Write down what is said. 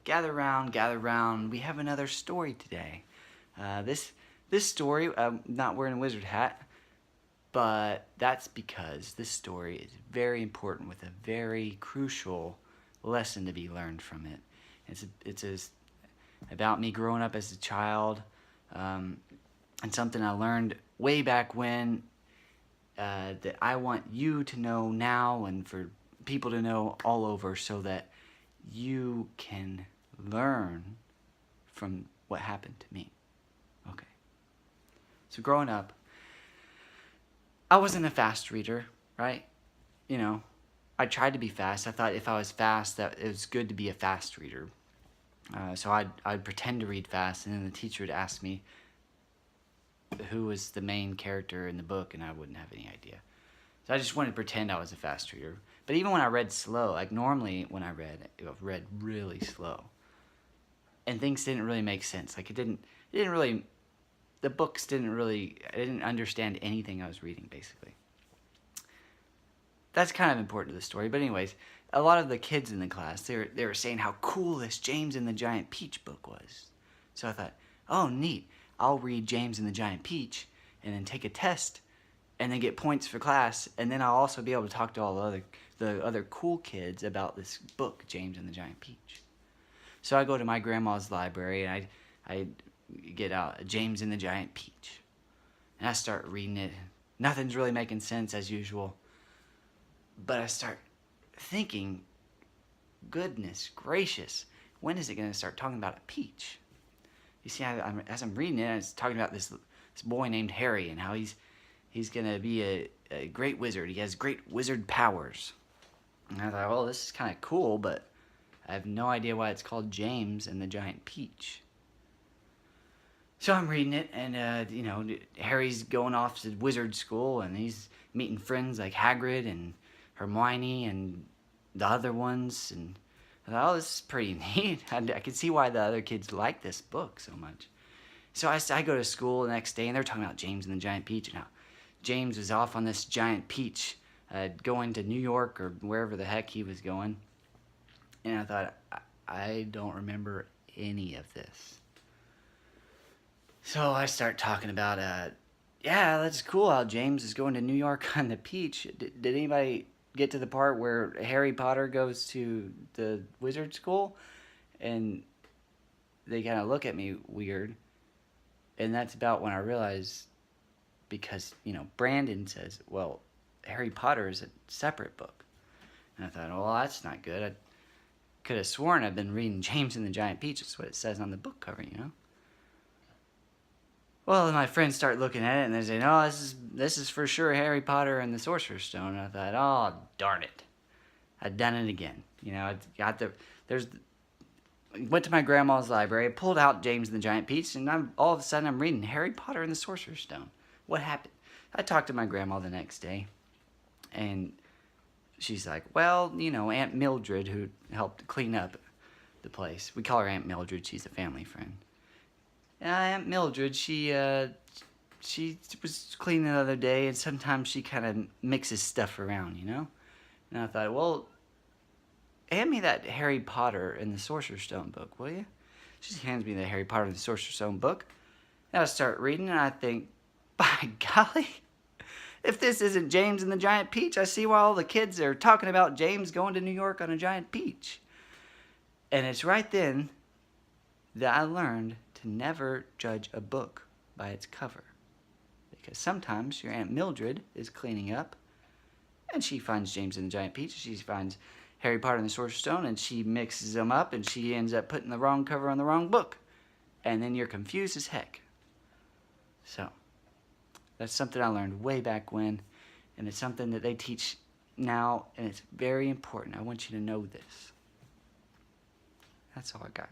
gather round. We have another story today. This story, I'm not wearing a wizard hat, but that's because this story is very important with a very crucial lesson to be learned from it. It's about me growing up as a child, and something I learned way back when that I want you to know now and for people to know all over so that you can learn from what happened to me. Okay. So growing up, I wasn't a fast reader, right? You know, I tried to be fast. I thought if I was fast, that it was good to be a fast reader. So I'd pretend to read fast, and then the teacher would ask me who was the main character in the book, and I wouldn't have any idea. So I just wanted to pretend I was a fast reader. But even when I read slow, like normally when I read really slow, and things didn't really make sense. Like the books didn't really, I didn't understand anything I was reading, basically. That's kind of important to the story. But anyways, a lot of the kids in the class, they were saying how cool this James and the Giant Peach book was. So I thought, oh, neat. I'll read James and the Giant Peach and then take a test and then get points for class. And then I'll also be able to talk to all the other cool kids about this book, James and the Giant Peach. So I go to my grandma's library and I get out James and the Giant Peach. And I start reading it. Nothing's really making sense as usual. But I start thinking, goodness gracious, when is it going to start talking about a peach? You see, as I'm reading it, it's talking about this boy named Harry and how he's going to be a great wizard. He has great wizard powers. And I thought, well, this is kind of cool, but I have no idea why it's called James and the Giant Peach. So I'm reading it, and, you know, Harry's going off to wizard school, and he's meeting friends like Hagrid and Hermione and the other ones, and I thought, oh, this is pretty neat. I could see why the other kids like this book so much. So I go to school the next day, and they're talking about James and the Giant Peach, and how James was off on this giant peach, going to New York or wherever the heck he was going. And I thought, I don't remember any of this. So I start talking about, yeah, that's cool how James is going to New York on the peach. Did anybody get to the part where Harry Potter goes to the wizard school? And they kind of look at me weird. And that's about when I realized, because, you know, Brandon says, well, Harry Potter is a separate book. And I thought, well, that's not good. I could have sworn I've been reading James and the Giant Peach. That's what it says on the book cover, you know? Well, my friends start looking at it, and they say, no, this is for sure Harry Potter and the Sorcerer's Stone. And I thought, oh, darn it. I'd done it again. You know, went to my grandma's library, pulled out James and the Giant Peach, and all of a sudden I'm reading Harry Potter and the Sorcerer's Stone. What happened? I talked to my grandma the next day, and she's like, well, you know, Aunt Mildred, who helped clean up the place. We call her Aunt Mildred. She's a family friend. Aunt Mildred, she was cleaning the other day, and sometimes she kind of mixes stuff around, you know? And I thought, well, hand me that Harry Potter and the Sorcerer's Stone book, will you? She hands me the Harry Potter and the Sorcerer's Stone book. And I start reading, and I think, by golly, if this isn't James and the Giant Peach, I see why all the kids are talking about James going to New York on a giant peach. And it's right then that I learned to never judge a book by its cover. Because sometimes your Aunt Mildred is cleaning up, and she finds James and the Giant Peach, she finds Harry Potter and the Sorcerer's Stone, and she mixes them up, and she ends up putting the wrong cover on the wrong book. And then you're confused as heck. So, that's something I learned way back when, and it's something that they teach now, and it's very important. I want you to know this. That's all I got.